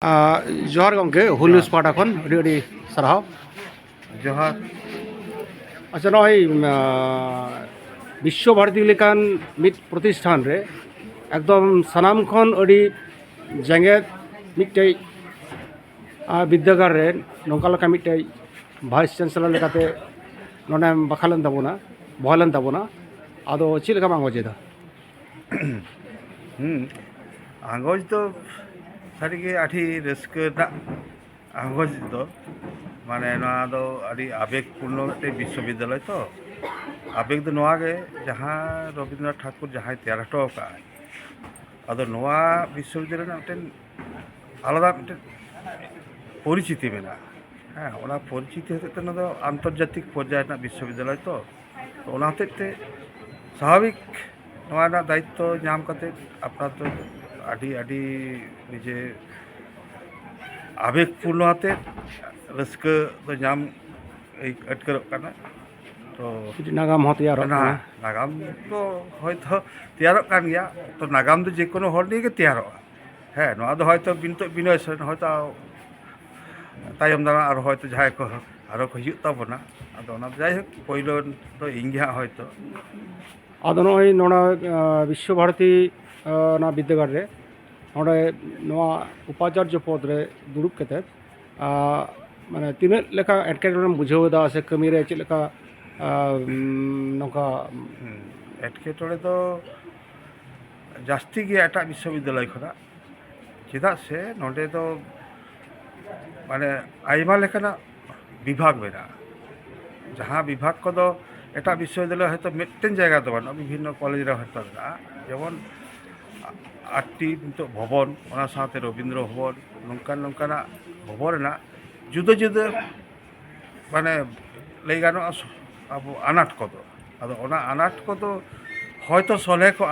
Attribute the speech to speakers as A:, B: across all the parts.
A: जोहार गंके हुल न्यूज़ पाटा खन अड़ी साराव
B: जोहार
A: अच्छा नॉय विश्व भारती लेकान मित प्रतिष्ठान रे एकदम सनाम खन अड़ी जेंगेत मिटे विद्यागार रे नौका लका मिटे वाइस चांसलर लेकाते नोने बखालन ताबोना बहलन ताबोना आदो चेद लेका बांग वजेदा
B: आंगोज तो सारी आठी रस्क आंगोज तो माने आवेगपूर्ण विश्वविद्यालय तो आवेग तो नवागे जहाँ रविन्द्रनाथ ठाकुर जहाँ तैयार हटो अदो नवा विश्वविद्यालय मिट्टन आलादा मिट्टन परिचिति मेना हाँ ओना परिचिति हते तो आंतर्जातिक पर्याय विश्वविद्यालय तो ओना हते स्वाभाविक नवा दायित्व नाम करते अपना तो आदि आदि निजे आवेगपूर्ण आते रस्क तो नाम अटकर तो
A: नागाम हो तैयार
B: नागाम तो हयतो तैयार गया तो नागाम तो जेकोनो हर नहीं तैयार है नवा तो हयतो बिनय सोरेन हयतो तायम दारा और हयतो जहां को आरो को हिजुग ताबोना आदो ओना जायहोक पहिलो तो इंगे हयतो
A: आदो नय नोना विश्व भारती ना विद्यागार रे नोडे नोआ उपाचार्य पद रे दुरुब कते माने तीन लेका एटकेटोरे बुझावदा से कमी रे चेद लेका नोका
B: एटकेटोरे तो जास्ती गे एटा विश्वविद्यालय खना चेदा से नोडे तो माने आयमा लेकाना विभाग मेना जहाँ विभाग को दो एटा विश्वविद्यालय हयतो मिट्टन जगह तो बना विभिन्न कॉलेज रे हयतो जेमन 8टी भवन ओना साथे रवींद्र भवन नौकान नौकाना भवन ना जुदा जुदा माने लई गानो अब अनाट को दो अदो ओना अनाट को दो हयतो सले को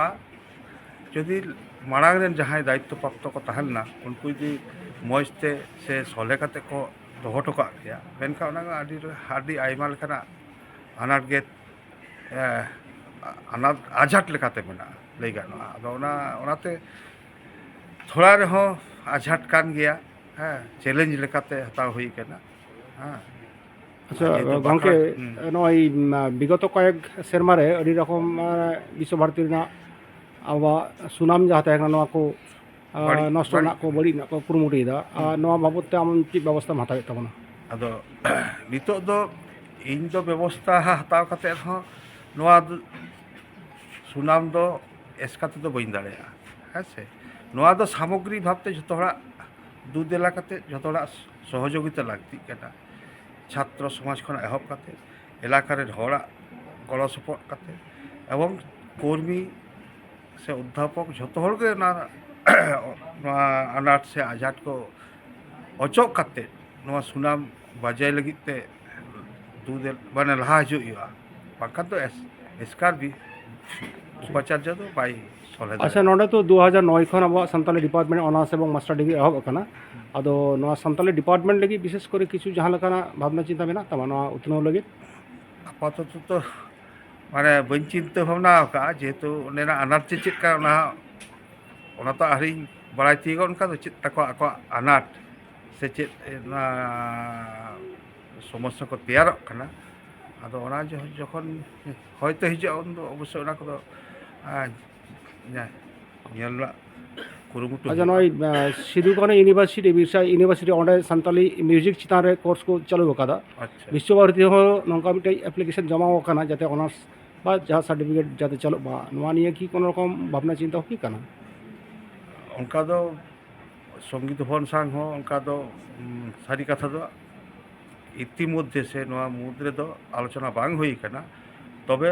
B: जदि मारांग रेन जहां दायित्व प्राप्त को तहलना उनको यदि मजते से सले काते को दोहटो का गया मेनका ओना आदि आयमा लेकाना अनाट गे अनाट आझाट लेकाते मेना लई गानो अदो ओनाते थोड़ा रहो आझाट कान गया हाँ चैलेंज लेकाते हताव हुई केना हाँ
A: अच्छा गंके नय विगत कयेक सेरमारे अड़ी रकम विश्व भारती अब सुनाम जहाँ तहना नवा को नष्ट को बड़ी को कुरुमुटीदा नवा बाबदते आम चेद व्यवस्था हताव ताबोना
B: अदो नितो दो इन दो व्यवस्था हताव काते हो नवा सुनाम दो एसकाते दो बइन दाड़ेया है से नवा दो सामग्री भावते जतो हड़ा दुदेला काते जतो हड़ा सहयोगिता लागती केना छात्र समाज खन एहब काते एलाकार हड़ा गड़ सपोर्ट काते एवं कर्मी से अध्यापक जतो हड़ के ना अनाट से आजाद को अचोक काते नवा सुनाम बजाय लगिते दुदेल माने लहा हजुआ बाका तो एसकार भी उपाचार्य तो बाई
A: अच्छा नोडे तो 2009 खन अब सानताली डिपार्टमेंट ऑनर्स एवं मास्टर डिग्री एहब अकना आदो नवा सानताली डिपार्टमेंट लगी विशेष करे किछु जहां लकाना भावना चिंता मेना तमा नवा उतनो लगी
B: आपातत तो माने बन चिंता भावना का जेहेतु ओनेना अनाट चेद का ओना तो आरी बड़ाई तीगो उनका तो चेद तको आको अनाट से चेद ना समस्या को तैयार करना आदो ओना जखन हयतो हिजो उन अवश्य ओना को
A: अच्छा नय सिधुकाने यूनिवर्सिटी बिरसा यूनिवर्सिटी ओंडे सानताली म्यूजिक चितान रे कोर्स को चालू अकादा विश्व भारती हो नौका मिटे एप्लीकेशन जमा अकाना जाते ऑनर्स बा जहाँ सर्टिफिकेट जाते चलो बा नवा निये की कोनो रकम भावना चिंता हुई काना
B: उनका दो संगीत भवन सांग हो उनका दो सारी कथा दो इतिमध्ये से नवा मुद्रे दो आलोचना बांग हुई काना तबे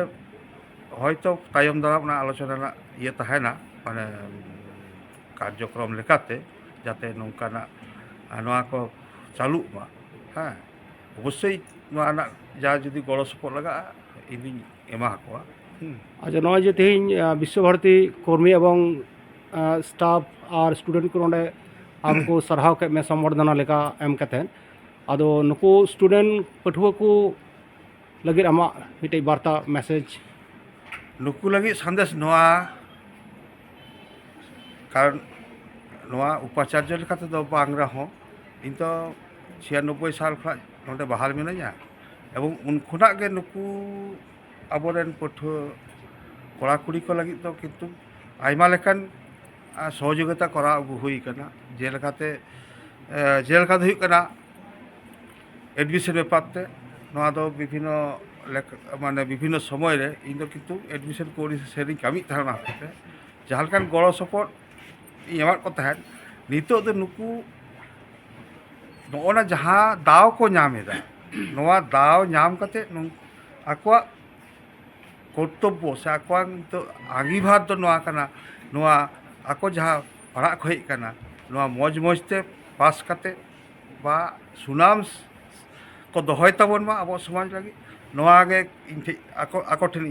B: हयतो तायम दाराम ना आलोचना ये तहना माने कार्यक्रम लेकाते जाते नौकाना नवा को चालू मा हाँ अवश्य नवा जा जुदी गड़ सपोर्ट लगा इन एमा को
A: अच्छा नय जे तेहिं विश्व भारती कर्मी एवं स्टाफ और स्टूडेंट को नोडे आमको सरहाव के में संवर्धना लेका एम कते आदो नुको स्टूडेंट पठुआ को लगे आमा मिटे वार्ता मैसेज
B: नुकु लगी संदेश नवा कारण ᱱᱚᱣᱟ ᱩᱯᱟᱪᱟᱨᱡᱚ ᱞᱮᱠᱟ ᱛᱮᱫᱚ ᱵᱟᱝ ᱨᱮᱦᱚᱸ ᱤᱧ ᱫᱚ 96 ᱥᱟᱞ ᱠᱷᱚᱱᱟᱜ ᱱᱚᱰᱮ ᱵᱟᱦᱟᱞ ᱢᱤᱱᱟᱹᱧᱟ ᱮᱵᱚᱝ ᱩᱱ ᱠᱷᱚᱱᱟᱜ ᱜᱮ ᱱᱩᱠᱩ ᱟᱵᱚᱨᱮᱱ ᱯᱟᱹᱴᱷᱩᱣᱟᱹ ᱠᱚᱲᱟ ᱠᱩᱲᱤ ᱠᱚ ᱞᱟᱹᱜᱤᱫ ᱫᱚ ᱠᱤᱱᱛᱩ ᱟᱭᱢᱟ ᱞᱮᱠᱟᱱ ᱥᱚᱦᱚᱡᱳᱜᱤতা ᱠᱚᱨᱟᱣ ᱟᱹᱜᱩ ᱦᱩᱭ ᱟᱠᱟᱱᱟ ᱡᱮᱞᱮᱠᱟ ᱫᱚ ᱦᱩᱭᱩᱜ ᱠᱟᱱᱟ ᱮᱰᱢᱤᱥᱚᱱ ᱵᱮᱯᱟᱨ তে ᱱᱚᱣᱟ ᱫᱚ মানে বিভিন্ন সময় রে ᱤᱧ ᱫᱚ ᱠᱤᱱᱛᱩ এডমিশন কোঅর্ডিনেশন কামিয়ে তাহেনা হতে ᱡᱟᱦᱟᱸ ᱞᱮᱠᱟᱱ ᱜᱚᱲᱚ ᱥᱚᱯᱚᱦᱚᱫ ᱤᱧ ᱮᱢᱟᱫ ᱠᱚ ᱛᱟᱦᱮᱸᱫ ᱱᱤᱛᱚᱜ ᱫᱚ ᱱᱩᱠᱩ ᱱᱚᱜᱼᱚ ᱱᱟ ᱡᱟᱦᱟᱸ ᱫᱟᱣ ᱠᱚ ᱧᱟᱢ ᱮᱫᱟ ᱱᱚᱣᱟ ᱫᱟᱣ ᱧᱟᱢ ᱠᱟᱛᱮ ᱟᱠᱚᱣᱟᱜ কর্তব্য সে আকুয়াং তো আঙ্গিভার তো নোয়া কানা নোয়া আকো যাহা পড়াক হয়ে কানা নোয়া মজ মজতে পাস কাতে বা সুনাম को দহয় তাবন মা আবো সমাজ লাগি নোয়া গে ইন ঠে আকো ঠেন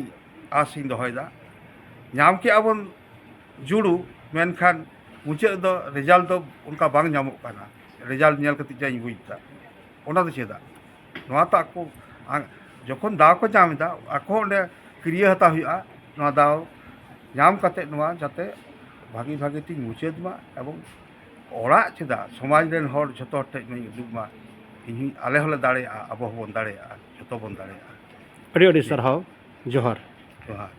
B: আস ইন দহয়দা ᱧᱟᱢ ᱠᱮᱜᱼᱟ ᱵᱚᱱ ᱡᱩᱲᱩ ᱢᱮᱱᱠᱷᱟᱱ ᱢᱩᱪᱟᱹᱫ ᱫᱚ ᱨᱮᱡᱟᱞᱴ ᱫᱚ ᱚᱱᱠᱟ ᱵᱟᱝ ᱧᱟᱢᱚᱜ ᱠᱟᱱᱟ ᱨᱮᱡᱟᱞᱴ ᱧᱮᱞ ᱠᱟᱛᱮ ᱡᱟᱧ ᱵᱩᱡᱽ ᱮᱫᱟ ᱚᱱᱟ ᱫᱚ ᱪᱮᱫᱟᱜ ᱱᱚᱣᱟ ᱛᱚ ᱟᱠᱚ ᱡᱚᱠᱷᱚᱱ ᱫᱟᱣ ᱠᱚ ᱧᱟᱢ ᱮᱫᱟ ᱟᱠᱚ ᱚᱸᱰᱮ ᱠᱤᱨᱤᱭᱟᱹ ᱦᱟᱛᱟᱣ ᱦᱩᱭᱩᱜᱼᱟ ᱱᱚᱣᱟ ᱫᱟᱣ ᱧᱟᱢ ᱠᱟᱛᱮ ᱱᱚᱣᱟ ᱡᱟᱛᱮ ᱵᱷᱟᱜᱤ ᱵᱷᱟᱜᱤ ᱛᱤᱧ ᱢᱩᱪᱟᱹᱫ ᱢᱟ ᱮᱵᱚᱝ ᱚᱲᱟᱜ ᱪᱮᱫᱟᱜ ᱥᱚᱢᱟᱡᱽ ᱨᱮᱱ ᱦᱚᱲ ᱡᱷᱚᱛᱚ ᱦᱚᱲ ᱴᱷᱮᱱ ᱱᱩᱭ ᱩᱫᱩᱜ ᱢᱟ ᱤᱧ ᱟᱞᱮ ᱦᱚᱸᱞᱮ ᱫᱟᱲᱮᱭᱟᱜᱼᱟ ᱟᱵᱚ ᱦᱚᱸᱵᱚᱱ ᱫᱟᱲᱮᱭᱟᱜᱼᱟ ᱡᱷᱚᱛᱚ ᱵᱚᱱ ᱫᱟᱲᱮᱭᱟᱜᱼᱟ
A: ᱟᱹᱰᱤ ᱟᱹᱰᱤ ᱥᱟᱨᱦᱟᱣ ᱡᱚᱦᱟᱨ
B: ᱡᱚᱦᱟᱨ